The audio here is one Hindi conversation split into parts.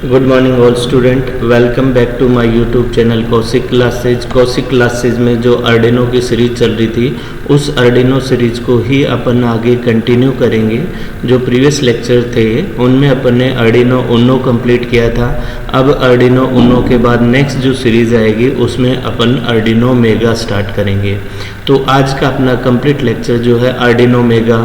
Good morning all student, welcome back to my YouTube channel Kaushik classes. Kaushik classes में जो अर्डिनो की सीरीज चल रही थी उस अर्डिनो सीरीज को ही अपन आगे कंटिन्यू करेंगे। जो प्रीवियस लेक्चर थे उनमें अपन ने अर्डिनो उनो कंप्लीट किया था। अब अर्डिनो उनो के बाद नेक्स्ट जो सीरीज आएगी उसमें अपन अर्डिनो मेगा स्टार्ट करेंगे। तो आज का अपना कंप्लीट लेक्चर जो है अर्डिनो मेगा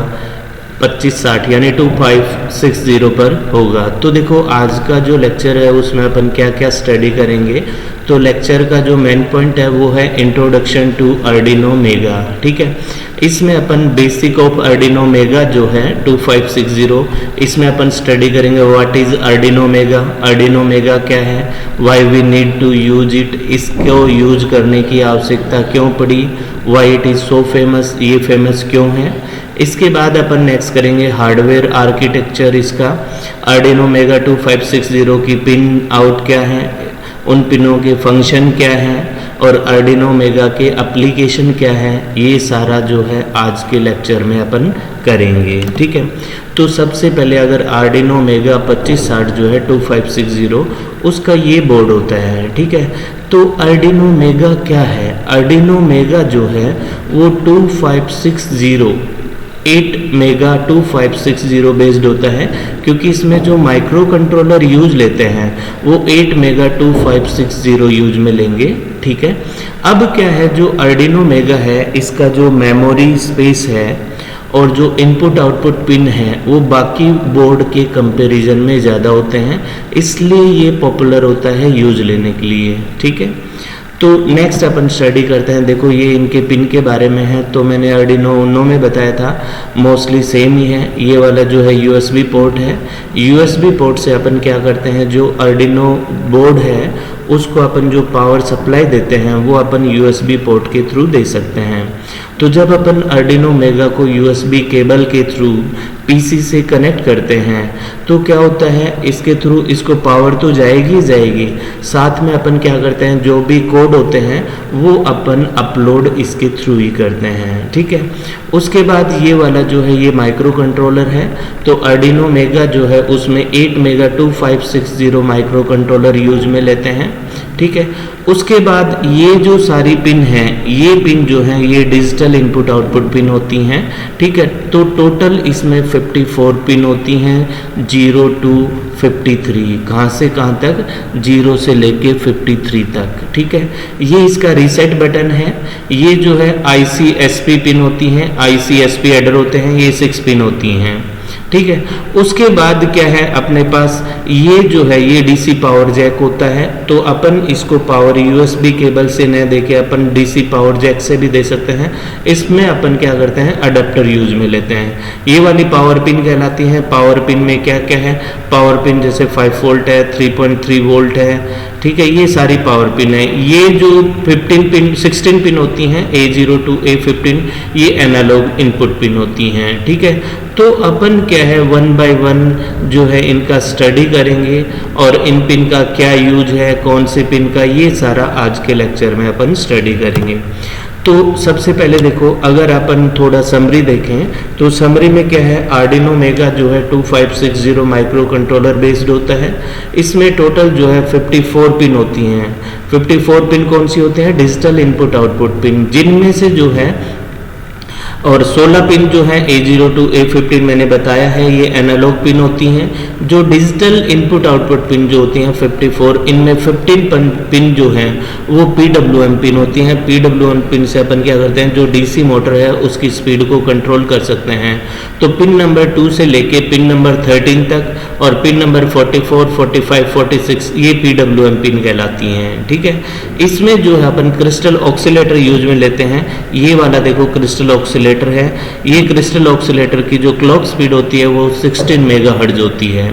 2560 यानी 2560 पर होगा। तो देखो आज का जो लेक्चर है उसमें अपन क्या क्या स्टडी करेंगे। तो लेक्चर का जो मेन पॉइंट है वो है इंट्रोडक्शन टू अर्डिनो मेगा। ठीक है, इसमें अपन बेसिक ऑफ अर्डिनो मेगा जो है 2560 इसमें अपन स्टडी करेंगे। What is Arduino mega, Arduino mega क्या है, why we need to use it, इसको यूज करने की आवश्यकता क्यों पड़ी, why it is so famous, ये फेमस क्यों है। इसके बाद अपन नेक्स्ट करेंगे हार्डवेयर आर्किटेक्चर इसका। अर्डिनो मेगा 2560 की पिन आउट क्या है, उन पिनों के फंक्शन क्या है और अर्डिनो मेगा के एप्लीकेशन क्या है, ये सारा जो है आज के लेक्चर में अपन करेंगे। ठीक है, तो सबसे पहले अगर अर्डिनो मेगा 2560 जो है 2560 उसका ये बोर्ड होता है। ठीक है, तो अर्डिनो मेगा क्या है, अर्डिनो मेगा जो है वो 2560 8 मेगा 2560 बेस्ड होता है, क्योंकि इसमें जो माइक्रो कंट्रोलर यूज लेते हैं वो 8 मेगा 2560 यूज में लेंगे। ठीक है, अब क्या है जो अर्डिनो मेगा है इसका जो मेमोरी स्पेस है और जो इनपुट आउटपुट पिन है वो बाकी बोर्ड के कंपैरिजन में ज़्यादा होते हैं, इसलिए ये पॉपुलर होता है यूज लेने के लिए। ठीक है, तो नेक्स्ट अपन स्टडी करते हैं। देखो ये इनके पिन के बारे में है, तो मैंने अर्डिनो उनो में बताया था मोस्टली सेम ही है। ये वाला जो है यूएसबी पोर्ट है, यूएसबी पोर्ट से अपन क्या करते हैं जो अर्डिनो बोर्ड है उसको अपन जो पावर सप्लाई देते हैं वो अपन यूएसबी पोर्ट के थ्रू दे सकते हैं। तो जब अपन अर्डिनो मेगा को यूएसबी केबल के थ्रू पीसी से कनेक्ट करते हैं तो क्या होता है इसके थ्रू इसको पावर तो जाएगी जाएगी, साथ में अपन क्या करते हैं जो भी कोड होते हैं वो अपन अपलोड इसके थ्रू ही करते हैं। ठीक है, उसके बाद ये वाला जो है ये माइक्रो कंट्रोलर है, तो अर्डिनो मेगा जो है उसमें 8 मेगा 2560 माइक्रो कंट्रोलर यूज में लेते हैं। ठीक है, उसके बाद ये जो सारी पिन है ये पिन जो है ये डिजिटल इनपुट आउटपुट पिन होती हैं। ठीक है, तो टोटल इसमें 54 पिन होती हैं 0 to 53, कहाँ से कहाँ तक, 0 से लेके 53 तक। ठीक है, ये इसका रीसेट बटन है। ये जो है ICSP पिन होती हैं, ICSP एडर होते हैं, ये 6 पिन होती हैं। ठीक है, उसके बाद क्या है अपने पास ये जो है ये डीसी पावर जैक होता है, तो अपन इसको पावर यूएसबी केबल से न देके अपन डीसी पावर जैक से भी दे सकते हैं। इसमें अपन क्या करते हैं अडेप्टर यूज में लेते हैं। ये वाली पावर पिन कहलाती है। पावर पिन में क्या क्या है, पावर पिन जैसे 5 वोल्ट है, 3.3 वोल्ट है। ठीक है, ये सारी पावर पिन है। ये जो 16 पिन होती हैं A0 to A15 ये एनालॉग इनपुट पिन होती हैं। ठीक है, तो अपन क्या है 1 by 1 जो है इनका स्टडी करेंगे और इन पिन का क्या यूज है, कौन से पिन का, ये सारा आज के लेक्चर में अपन स्टडी करेंगे। तो सबसे पहले देखो अगर अपन थोड़ा समरी देखें तो समरी में क्या है अर्डिनो मेगा जो है 2560 माइक्रो कंट्रोलर बेस्ड होता है। इसमें टोटल जो है 54 पिन होती हैं। 54 पिन कौन सी होते हैं, डिजिटल इनपुट आउटपुट पिन, जिनमें से जो है और 16 पिन जो है A0 to A15 मैंने बताया है ये एनालॉग पिन होती हैं। जो डिजिटल इनपुट आउटपुट पिन जो होती हैं 54, इनमें 15 पिन जो हैं वो PWM पिन होती हैं। PWM पिन से अपन क्या करते हैं जो डीसी मोटर है उसकी स्पीड को कंट्रोल कर सकते हैं। तो पिन नंबर 2 से लेके पिन नंबर 13 तक और पिन नंबर 44, 45, 46 ये PWM पिन कहलाती हैं। ठीक है, इसमें जो है अपन क्रिस्टल ऑक्सीलेटर यूज में लेते हैं। ये वाला देखो क्रिस्टल ऑक्सीलेटर है। ये क्रिस्टल ऑक्सीलेटर की जो क्लॉक स्पीड होती है वो 16 मेगाहर्ट्ज होती है।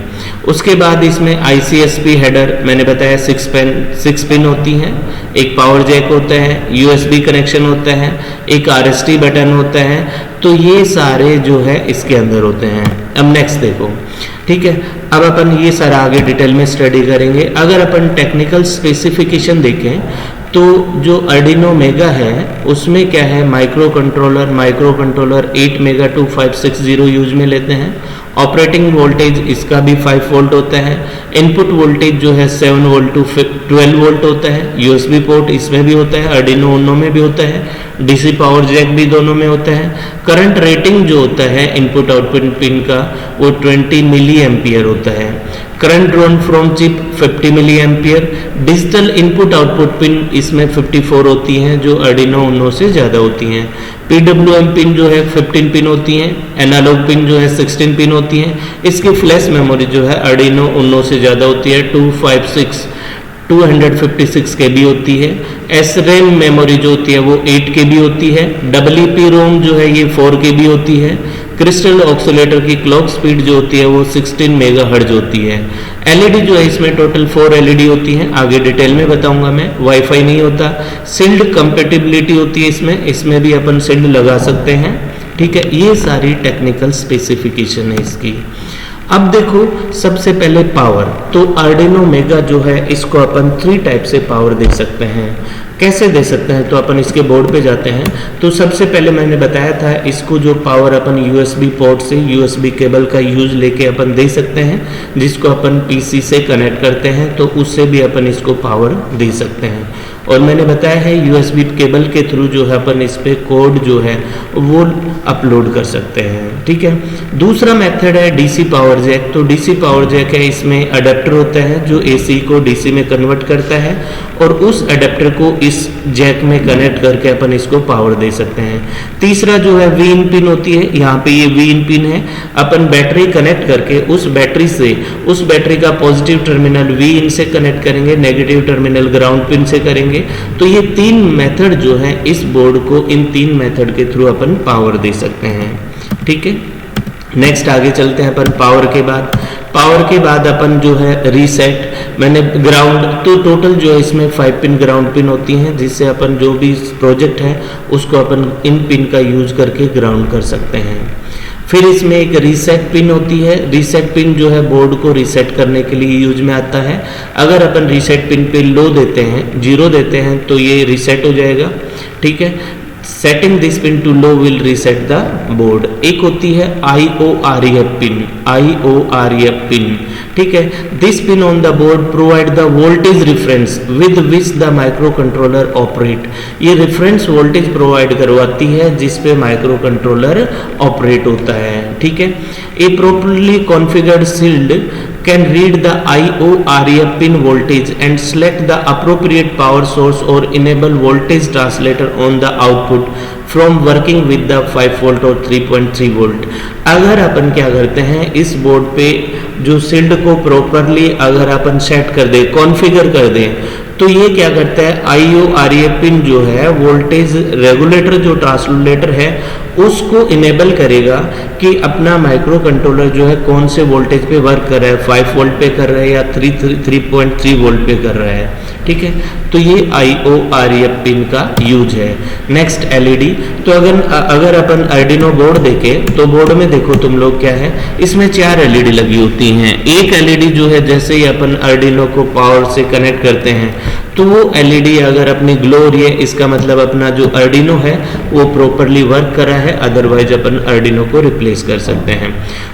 उसके बाद इसमें ICSP हेडर मैंने बताया 6 पिन होती हैं। एक पावर जैक होता है, USB कनेक्शन होता है, एक RST बटन होता है। तो ये सारे जो है इसके अंदर होते हैं। अब नेक्स्ट देखो, ठीक है, अब अपन ये सारा आगे डिटेल में स्टडी करेंगे। अगर अपन टेक्निकल स्पेसिफिकेशन देखें तो जो अर्डिनो मेगा है उसमें क्या है माइक्रो कंट्रोलर 8 मेगा 2560 यूज में लेते हैं ऑपरेटिंग वोल्टेज इसका भी 5 वोल्ट होता है। इनपुट वोल्टेज जो है 7 वोल्ट टू 12 वोल्ट होता है। यूएसबी पोर्ट इसमें भी होता है, आर्डिनो उनो में भी होता है, डीसी पावर जैक भी दोनों में होता है। करंट रेटिंग जो होता है इनपुट आउटपुट पिन का वो 20 मिली एम्पियर होता है। Current drawn from chip 50 milliampere. Digital input output pin इसमें 54 होती हैं जो आर्डिनो उनो से ज़्यादा होती हैं। PWM पिन जो है 15 पिन होती हैं। एनालॉग पिन जो है 16 पिन होती हैं। इसकी फ्लैश मेमोरी जो है आर्डिनो उनो से ज़्यादा होती है, 256 KB होती है। SRAM मेमोरी जो होती है वो 8 KB होती है। EEPROM जो है ये 4 KB होती है। क्रिस्टल ऑक्सीलेटर की क्लॉक स्पीड जो होती है वो 16 मेगाहर्ट्ज होती है। LED जो है इसमें टोटल 4 LED होती हैं, आगे डिटेल में बताऊंगा मैं। वाईफाई नहीं होता। सिल्ड कंपेटिबिलिटी होती है इसमें भी अपन सिल्ड लगा सकते हैं, ठीक है। ये सारी टेक्निकल स्पेसिफिकेशन है इसकी। अब देखो सबसे पहले पावर, तो आर्डिनो मेगा जो है इसको अपन 3 टाइप से पावर दे सकते हैं। कैसे दे सकते हैं, तो अपन इसके बोर्ड पे जाते हैं। तो सबसे पहले मैंने बताया था इसको जो पावर अपन USB पोर्ट से USB केबल का यूज लेके अपन दे सकते हैं, जिसको अपन PC से कनेक्ट करते हैं तो उससे भी अपन इसको पावर दे सकते हैं। और मैंने बताया है USB केबल के थ्रू जो है अपन इस पे कोड जो है वो अपलोड कर सकते हैं, ठीक है। दूसरा मेथड है DC पावर जैक। तो DC पावर जैक है, इसमें अडेप्टर होता है जो AC को DC में कन्वर्ट करता है और उस अडेप्टर को इस जैक में कनेक्ट करके अपन इसको पावर दे सकते हैं। तीसरा जो है V इन पिन होती है, यहाँ पे ये V इन पिन है। अपन बैटरी कनेक्ट करके उस बैटरी से उस बैटरी का पॉजिटिव टर्मिनल V इन से कनेक्ट करेंगे, नेगेटिव टर्मिनल ग्राउंड पिन से करेंगे। तो ये 3 मेथड जो है इस बोर्ड को इन 3 मेथड के थ्रू अपन पावर दे सकते हैं, ठीक है। नेक्स्ट आगे चलते हैं अपन पावर के बाद अपन जो है रीसेट, मैंने ग्राउंड, तो टोटल जो है इसमें 5 पिन ग्राउंड पिन होती हैं, जिससे अपन जो भी प्रोजेक्ट है उसको अपन इन पिन का यूज करके ग्राउंड कर सकते हैं। फिर इसमें एक रीसेट पिन होती है। रीसेट पिन जो है बोर्ड को रीसेट करने के लिए यूज में आता है। अगर अपन रीसेट पिन पे लो देते हैं, 0 देते हैं तो ये रीसेट हो जाएगा, ठीक है। Setting this pin to low will reset the board. एक होती है IOREF पिन, ठीक है। This pin on the board provide the voltage reference with which the micro controller operate. ये रिफरेंस वोल्टेज प्रोवाइड करवाती है जिस पे माइक्रो कंट्रोलर ऑपरेट होता है, ठीक है। A properly configured shield can read the IOREF pin voltage and select the appropriate power source or enable voltage translator on the output from working with the 5 volt और 3.3 volt। अगर अपन क्या करते हैं इस बोर्ड पे जो शील्ड को प्रॉपरली अगर अपन सेट कर दें, कॉन्फ़िगर कर दें, तो ये क्या करता है IOREF पिन जो है वोल्टेज रेगुलेटर जो ट्रांसलेटर है उसको इनेबल करेगा कि अपना माइक्रो कंट्रोलर जो है कौन से वोल्टेज पे वर्क कर रहा है, 5 वोल्ट पे कर रहा है या 3.3 वोल्ट पे कर रहा है, ठीक है। तो ये IOREF पिन का यूज है। नेक्स्ट LED, तो अगर अपन आर्डिनो बोर्ड देखें तो बोर्ड में देखो तुम लोग क्या है, इसमें 4 LED लगी होती हैं। एक LED जो है जैसे ही अपन आर्डिनो को पावर से कनेक्ट करते हैं तो वो LED अगर अपनी ग्लो हो रही है, इसका मतलब अपना जो आर्डिनो है वो प्रॉपरली वर्क कर रहा है, अदरवाइज अपन आर्डिनो को रिप्लेस कर सकते हैं।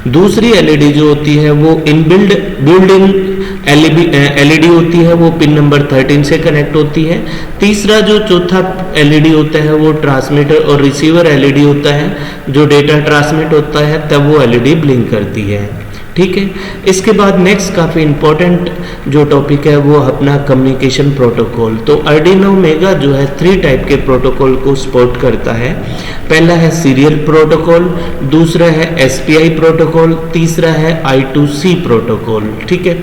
दूसरी LED जो होती है वो बिल्ड इन LED होती है, वो पिन नंबर 13 से कनेक्ट होती है। तीसरा जो चौथा LED होता है वो ट्रांसमीटर और रिसीवर LED होता है, जो डेटा ट्रांसमिट होता है तब वो LED ब्लिंक करती है, ठीक है। इसके बाद नेक्स्ट काफ़ी इंपॉर्टेंट जो टॉपिक है वो अपना कम्युनिकेशन प्रोटोकॉल। तो आर्डिनो मेगा जो है 3 टाइप के प्रोटोकॉल को सपोर्ट करता है। पहला है सीरियल प्रोटोकॉल, दूसरा है SPI प्रोटोकॉल, तीसरा है I2C प्रोटोकॉल, ठीक है।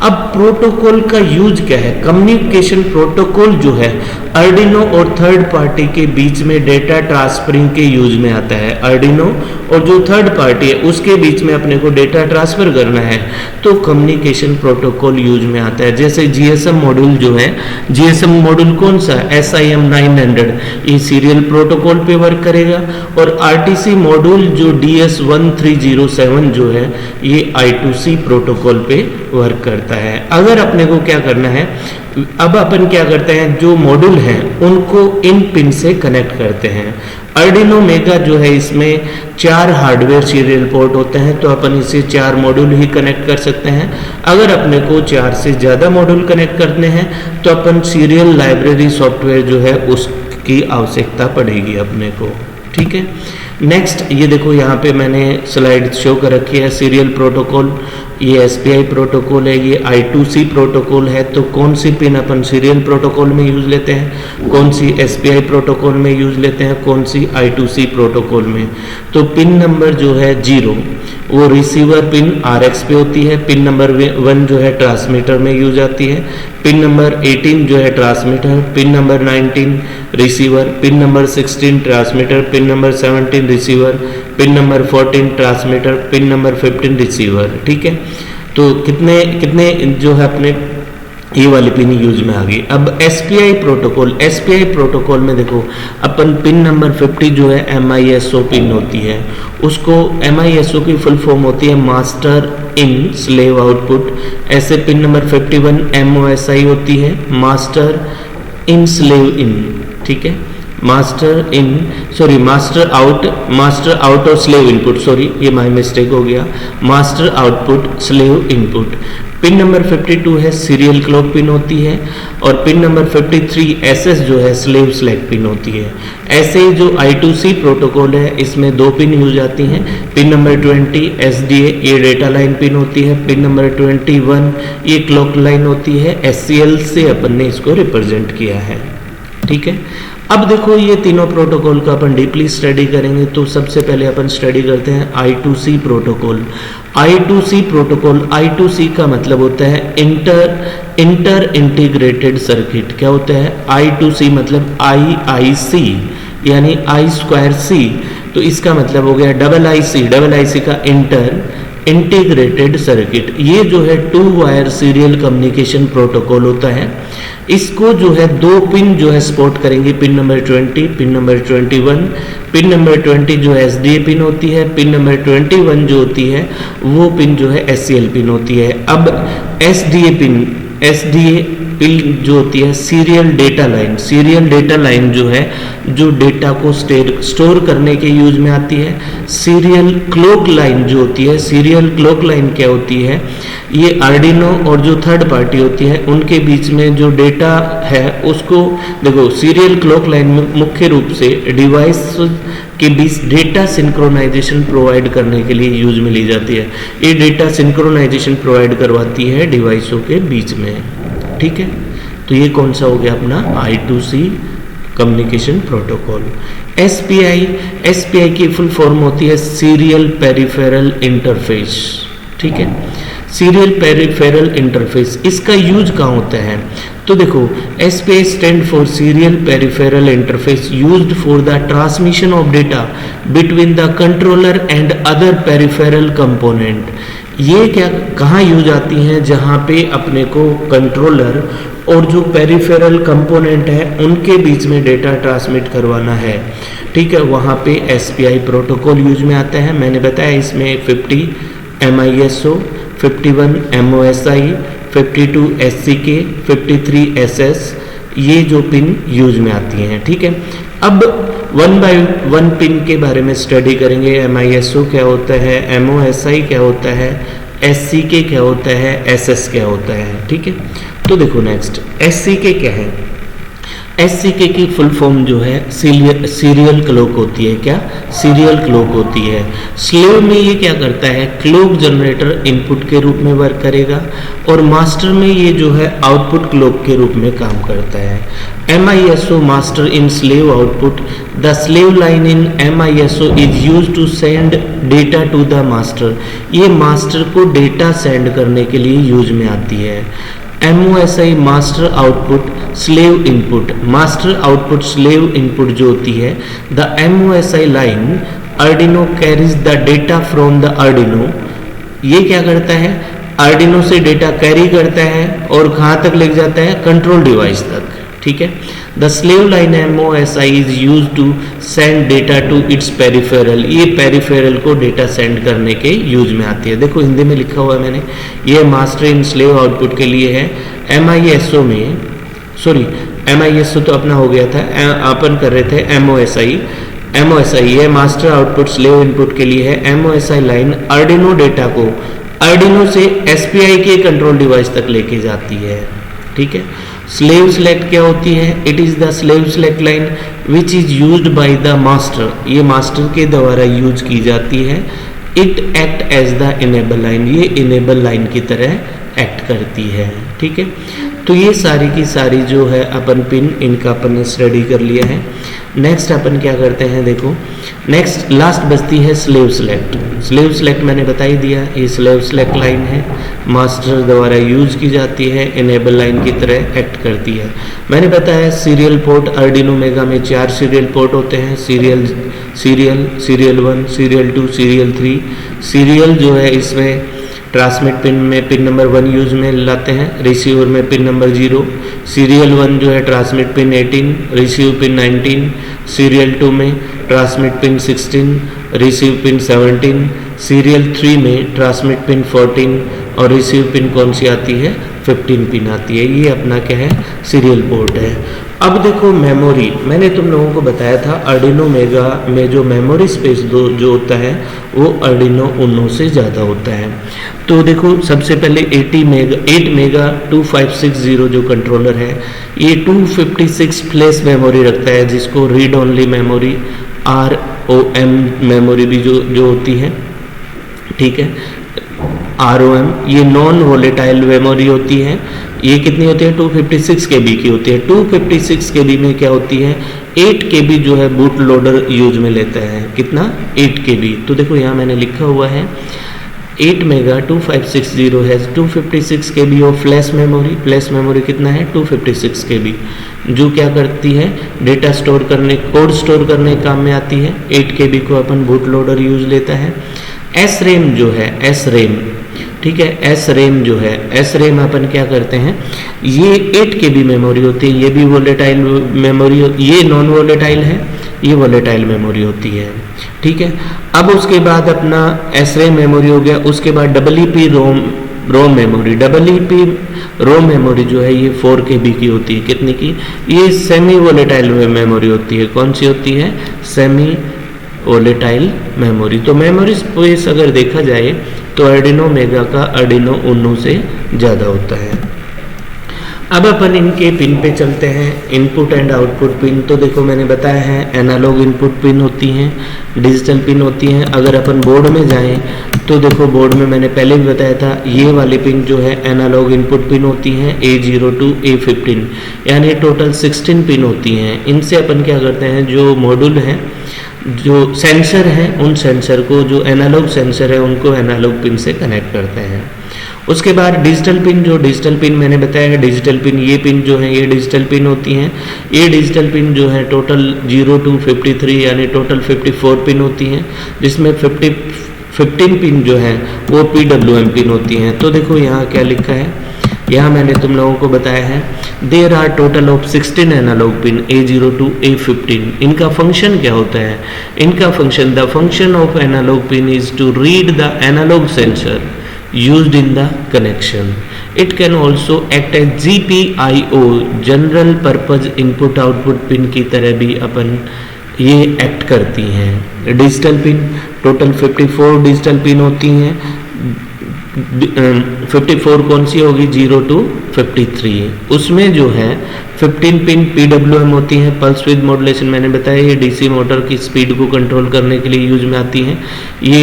अब प्रोटोकॉल का यूज क्या है? कम्युनिकेशन प्रोटोकॉल जो है आर्डिनो और थर्ड पार्टी के बीच में डेटा ट्रांसफरिंग के यूज में आता है। आर्डिनो और जो थर्ड पार्टी है उसके बीच में अपने को डेटा ट्रांसफर करना है तो कम्युनिकेशन प्रोटोकॉल यूज में आता है। जैसे GSM मॉड्यूल जो है, GSM मॉड्यूल कौन सा? SIM 900, ये सीरियल प्रोटोकॉल पे वर्क करेगा। और RTC मॉड्यूल जो DS1307 जो है ये I2C प्रोटोकॉल पे वर्क करता है। अगर अपने को क्या करना है, अब अपन क्या करते हैं, जो मॉड्यूल हैं उनको इन पिन से कनेक्ट करते हैं। अर्डिनो मेगा जो है इसमें 4 हार्डवेयर सीरियल पोर्ट होते हैं, तो अपन इसे 4 मॉड्यूल ही कनेक्ट कर सकते हैं। अगर अपने को 4 से ज़्यादा मॉड्यूल कनेक्ट करने हैं तो अपन सीरियल लाइब्रेरी सॉफ्टवेयर जो है उसकी आवश्यकता पड़ेगी अपने को, ठीक है। नेक्स्ट ये देखो यहाँ पे मैंने स्लाइड शो कर रखी है, सीरियल प्रोटोकॉल, ये SPI प्रोटोकॉल है, ये I2C प्रोटोकॉल है। तो कौन सी पिन अपन सीरियल प्रोटोकॉल में यूज लेते हैं, कौन सी SPI प्रोटोकॉल में यूज लेते हैं, कौन सी I2C प्रोटोकॉल में। तो पिन नंबर जो है 0 वो रिसीवर पिन RX पे होती है, पिन नंबर 1 जो है ट्रांसमीटर में यूज आती है, पिन नंबर 18 जो है transmitter, pin number 19 receiver, pin number 16 transmitter, pin number 17 receiver, pin number 14 transmitter, pin number 15 receiver, ठीक है। तो कितने कितने जो है अपने ये वाली पिन यूज में आ गई। अब SPI प्रोटोकॉल में देखो अपन पिन नंबर 50 जो है MISO पिन होती है, उसको MISO की फुल फॉर्म होती है मास्टर इन स्लेव आउटपुट। ऐसे पिन नंबर 51 MOSI होती है मास्टर इन स्लेव इन, ठीक है। मास्टर आउट और स्लेव इनपुट, सॉरी ये माय मिस्टेक हो गया, master output slave input. Pin number 52 है सीरियल क्लॉक पिन होती है, और पिन नंबर 53 SS जो है स्लेव सेलेक्ट पिन होती है। ऐसे ही जो I2C प्रोटोकॉल है इसमें 2 पिन यूज आती हैं। पिन नंबर 20 SDA ये डेटा लाइन पिन होती है, पिन नंबर 21 ये क्लॉक लाइन होती है। SCL से अपन ने इसको रिप्रेजेंट किया है, ठीक है। अब देखो ये तीनों प्रोटोकॉल का अपन डीपली स्टडी करेंगे। तो सबसे पहले अपन स्टडी करते हैं I2C protocol. I2C protocol, I2C का मतलब होता है इंटर इंटीग्रेटेड सर्किट। क्या होता है I2C मतलब IIC यानी I2C, तो इसका मतलब हो गया IIC का इंटीग्रेटेड सर्किट। ये जो है 2 वायर सीरियल कम्युनिकेशन प्रोटोकॉल होता है। इसको जो है 2 पिन जो है सपोर्ट करेंगे, pin number 20, pin number 21। Pin number 20 जो है SDA पिन होती है, पिन नंबर 21 जो होती है वो पिन जो है SCL पिन होती है। अब SDA पिन जो होती है सीरियल डेटा लाइन जो है जो डेटा को स्टोर करने के यूज में आती है। सीरियल क्लॉक लाइन जो होती है, सीरियल क्लॉक लाइन क्या होती है, ये आर्डिनो और जो थर्ड पार्टी होती है उनके बीच में जो डेटा है उसको देखो, सीरियल क्लॉक लाइन में मुख्य रूप से डिवाइस के बीच डेटा सिंक्रोनाइजेशन प्रोवाइड करने के लिए यूज में ली जाती है। ये डेटा सिंक्रोनाइजेशन प्रोवाइड करवाती है डिवाइसों के बीच में, ठीक है। तो ये कौन सा हो गया अपना I2C कम्युनिकेशन प्रोटोकॉल। SPI की फुल फॉर्म होती है सीरियल पेरिफेरल इंटरफेस, ठीक है। सीरियल पेरिफेरल इंटरफेस, इसका यूज कहाँ होता है, तो देखो SPI stand for serial peripheral interface used for the transmission of data between the controller and other peripheral component. ये क्या कहाँ यूज आती हैं, जहाँ पे अपने को कंट्रोलर और जो पेरिफेरल कंपोनेंट है उनके बीच में डेटा ट्रांसमिट करवाना है, ठीक है, वहाँ पे SPI प्रोटोकॉल यूज में आता है। मैंने बताया इसमें 50 MISO, 51 MOSI, 52 SCK, 53 SS ये जो पिन यूज में आती हैं, ठीक है। अब 1 बाय 1 पिन के बारे में स्टडी करेंगे। MISO क्या होता है, MOSI क्या होता है, SCK क्या होता है, SS क्या होता है, ठीक है। तो देखो नेक्स्ट SCK क्या है। SCK की फुल फॉर्म जो है सीरियल क्लॉक होती है। क्या सीरियल क्लॉक होती है। स्लेव में ये क्या करता है, क्लॉक जनरेटर इनपुट के रूप में वर्क करेगा, और मास्टर में ये जो है आउटपुट क्लॉक के रूप में काम करता है। MISO master in slave output, the slave line in MISO is used to send data to the master. ये मास्टर को डेटा सेंड करने के लिए यूज में आती है। MOSI master output slave input, master output slave input जो होती है, the MOSI line Arduino carries the data from the Arduino. ये क्या करता है, आर्डिनो से डेटा कैरी करता है और कहाँ तक ले जाता है, कंट्रोल डिवाइस तक, ठीक है। The slave line MOSI is use to send data to its peripheral, ये पेरिफेरल को डेटा सेंड करने के यूज में आती है। देखो हिंदी में लिखा हुआ है मैंने, ये मास्टर इन स्लेव आउटपुट के लिए है। MISO में, सॉरी MISO तो अपना हो गया था, अपन कर रहे थे MOSI ये मास्टर आउटपुट स्लेव इनपुट के लिए है। MOSI लाइन आर्डिनो डेटा को आर्डिनो से SPI के कंट्रोल डिवाइस तक लेके जाती है, ठीक है। स्लेव सेलेक्ट क्या होती है? It is the slave select line which is used by the master, ये मास्टर के द्वारा यूज की जाती है। It act as the enable line, ये इनेबल लाइन की तरह एक्ट करती है, ठीक है। तो ये सारी की सारी जो है अपन पिन, इनका अपन ने स्टडी कर लिया है। नेक्स्ट अपन क्या करते हैं, देखो नेक्स्ट लास्ट बचती है स्लेव सेलेक्ट। स्लेव सेलेक्ट मैंने बता ही दिया, ये स्लेव सेलेक्ट लाइन है, मास्टर द्वारा यूज की जाती है, इनेबल लाइन की तरह एक्ट करती है। मैंने बताया सीरियल पोर्ट, आर्डिनो मेगा में 4 सीरियल पोर्ट होते हैं, सीरियल 1, सीरियल 2, सीरियल 3। सीरियल जो है इसमें ट्रांसमिट पिन में पिन नंबर 1 यूज में लाते हैं, रिसीवर में पिन नंबर 0। सीरियल 1 जो है transmit pin 18, receive pin 19। Serial 2 में transmit pin 16, receive pin 17। Serial 3 में ट्रांसमिट पिन 14 और रिसीव पिन कौन सी आती है? 15 पिन आती है। ये अपना क्या है? सीरियल पोर्ट है। अब देखो मेमोरी, मैंने तुम लोगों को बताया था आर्डिनो मेगा में जो मेमोरी स्पेस जो होता है वो आर्डिनो उनो से ज़्यादा होता है। तो देखो सबसे पहले 8 मेगा 2560 जो कंट्रोलर है, ये 256 फ्लैश मेमोरी रखता है, जिसको read only memory ROM memory भी जो होती है, ठीक है। ROM ये नॉन वोलेटाइल मेमोरी होती है। ये कितनी होती है? 256 KB की होती है। 256 KB में क्या होती है? 8 KB जो है बूट लोडर यूज में लेता है। कितना? 8 KB। तो देखो यहाँ मैंने लिखा हुआ है 8 मेगा 2560 है 256 KB of flash memory. Flash memory कितना है? 256 KB, जो क्या करती है? डेटा स्टोर करने, कोड स्टोर करने काम में आती है। 8 KB को अपन बूट लोडर यूज लेता है। SRAM जो है, SRAM, ठीक है, SRAM जो है, SRAM अपन क्या करते हैं? ये 8 KB मेमोरी होती है, ये भी वोलेटाइल मेमोरी, ये नॉन वोलेटाइल है, ये वोलेटाइल मेमोरी होती है, ठीक है। अब उसके बाद अपना SRAM मेमोरी हो गया। उसके बाद EEP रोम मेमोरी, EEP रोम मेमोरी जो है ये 4 KB की होती है। कितनी की? ये सेमी वोलेटाइल मेमोरी होती है। कौन सी होती है? Semi volatile memory. तो मेमोरी स्पेस अगर देखा जाए तो आर्डिनो मेगा का आर्डिनो उनो से ज़्यादा होता है। अब अपन इनके पिन पे चलते हैं, इनपुट एंड आउटपुट पिन। तो देखो मैंने बताया है एनालॉग इनपुट पिन होती हैं, डिजिटल पिन होती हैं। अगर अपन बोर्ड में जाएं तो देखो बोर्ड में मैंने पहले भी बताया था, ये वाली पिन जो है एनालॉग इनपुट पिन होती हैं, A0 to A15, यानी टोटल 16 पिन होती हैं। इनसे अपन क्या करते हैं, जो मॉड्यूल हैं, जो सेंसर हैं, उन सेंसर को, जो एनालॉग सेंसर है उनको एनालॉग पिन से कनेक्ट करते हैं। उसके बाद डिजिटल पिन, जो डिजिटल पिन मैंने बताया है, डिजिटल पिन, ये पिन जो है ये डिजिटल पिन होती हैं। ये डिजिटल पिन जो है टोटल 0 to 53 यानी टोटल 54 पिन होती हैं, जिसमें 15 पिन जो है वो PWM पिन होती हैं। तो देखो यहाँ क्या लिखा है, यहाँ मैंने तुम लोगों को बताया है there are total of 16 analog pin A0 to A15। इनका फंक्शन क्या होता है? इनका function, the function of analog pin is to read the analog sensor used in the connection. It can also act as GPIO, general purpose input output pin की तरह भी अपन ये एक्ट करती हैं। Digital pin total 54 digital pin होती हैं। 54 कौन सी होगी? 0 to 53। उसमें जो है 15 पिन PWM होती हैं, पल्स विद मॉड्यूलेशन। मैंने बताया ये DC मोटर की स्पीड को कंट्रोल करने के लिए यूज में आती हैं। ये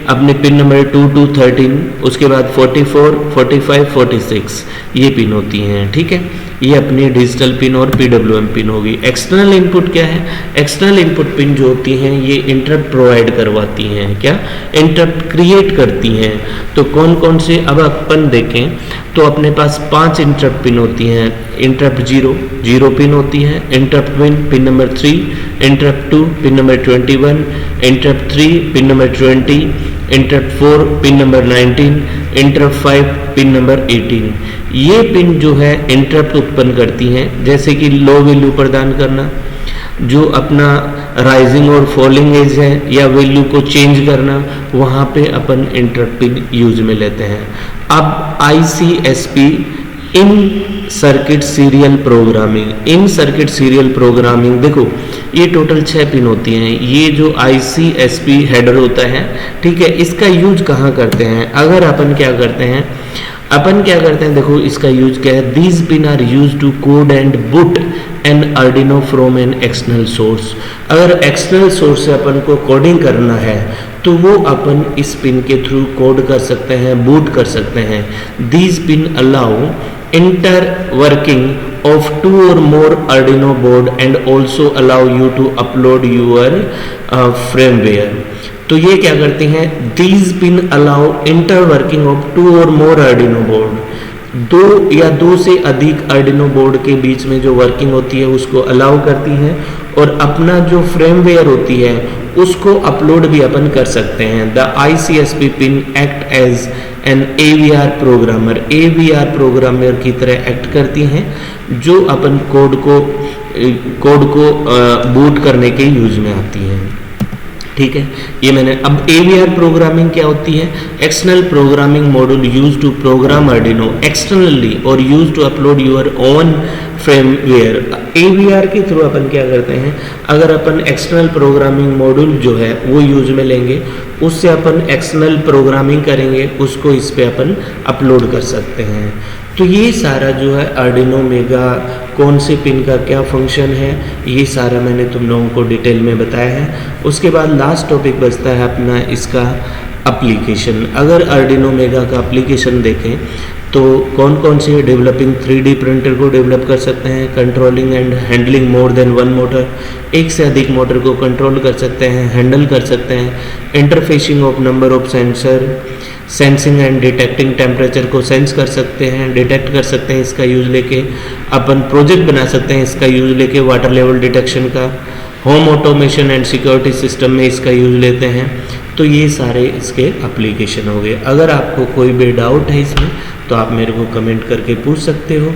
अपने पिन नंबर 2 to 13, उसके बाद 44, 45, 46 ये पिन होती हैं, ठीक है। ये अपनी डिजिटल पिन और PWM पिन होगी। एक्सटर्नल इनपुट क्या है? एक्सटर्नल इनपुट पिन जो होती हैं ये इंटरप्ट प्रोवाइड करवाती हैं। क्या? इंटरप्ट क्रिएट करती हैं। तो कौन कौन से, अब अपन देखें तो अपने पास 5 इंटरप्ट पिन होती हैं। इंटरप्ट 0 पिन होती है। Interrupt pin number 3, interrupt 2 pin number 21, interrupt 3 pin number 20, interrupt 4 pin number 19, interrupt 5 pin number 18। ये पिन जो है इंटरप्ट उत्पन्न करती हैं, जैसे कि लो वैल्यू प्रदान करना, जो अपना राइजिंग और फॉलिंग एज है या वैल्यू को चेंज करना, वहाँ पे अपन इंटरप्ट पिन यूज में लेते हैं। अब ICSP इन सर्किट सीरियल प्रोग्रामिंग, इन सर्किट सीरियल प्रोग्रामिंग देखो ये टोटल 6 पिन होती हैं। ये जो ICSP हेडर होता है, ठीक है, इसका यूज कहाँ करते हैं? अगर अपन क्या करते हैं देखो इसका यूज क्या है। These pin are use to code and boot an Arduino from an external source. अगर एक्सटर्नल सोर्स से अपन को कोडिंग करना है तो वो अपन इस पिन के थ्रू कोड कर सकते हैं, बूट कर सकते हैं। These pin allow interworking of 2 or more Arduino board and also allow you to upload your firmware। तो ये क्या करते हैं? These pin allow interworking of 2 or more Arduino board। 2 या 2 से अधिक Arduino board के बीच में जो वर्किंग होती है उसको अलाउ करती है, और अपना जो फ्रेमवेयर होती है उसको अपलोड भी अपन कर सकते हैं। The ICSP pin act as an AVR programmer की तरह एक्ट करती हैं, जो अपन कोड को बूट करने के यूज में आती हैं। ठीक है, ये मैंने अब AVR प्रोग्रामिंग क्या होती है? External programming module use to program Arduino externally और use to upload your own firmware. AVR के थ्रू अपन क्या करते हैं? अगर अपन एक्सटर्नल प्रोग्रामिंग मॉड्यूल जो है वो यूज में लेंगे, उससे अपन एक्सटर्नल प्रोग्रामिंग करेंगे, उसको इस पे अपन अपलोड कर सकते हैं। तो ये सारा जो है Arduino मेगा कौन से पिन का क्या फंक्शन है, ये सारा मैंने तुम लोगों को डिटेल में बताया है। उसके बाद लास्ट टॉपिक बचता है अपना इसका एप्लीकेशन। अगर Arduino मेगा का एप्लीकेशन देखें तो कौन कौन से डेवलपिंग 3D प्रिंटर को डेवलप कर सकते हैं, controlling and handling more than one motor, एक से अधिक मोटर को कंट्रोल कर सकते हैं, हैंडल कर सकते हैं, interfacing of number of sensor, sensing and detecting temperature को सेंस कर सकते हैं, डिटेक्ट कर सकते हैं, इसका यूज लेके अपन प्रोजेक्ट बना सकते हैं, इसका यूज लेके वाटर लेवल डिटेक्शन का, home automation and security system में इसका यूज लेते हैं। तो ये सारे इसके एप्लीकेशन हो गए। अगर आपको कोई भी डाउट है इसमें तो आप मेरे को कमेंट करके पूछ सकते हो।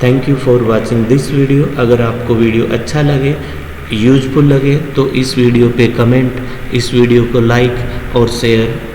Thank you for watching this video. अगर आपको वीडियो अच्छा लगे, यूजफुल लगे तो इस वीडियो पे कमेंट, इस वीडियो को लाइक और शेयर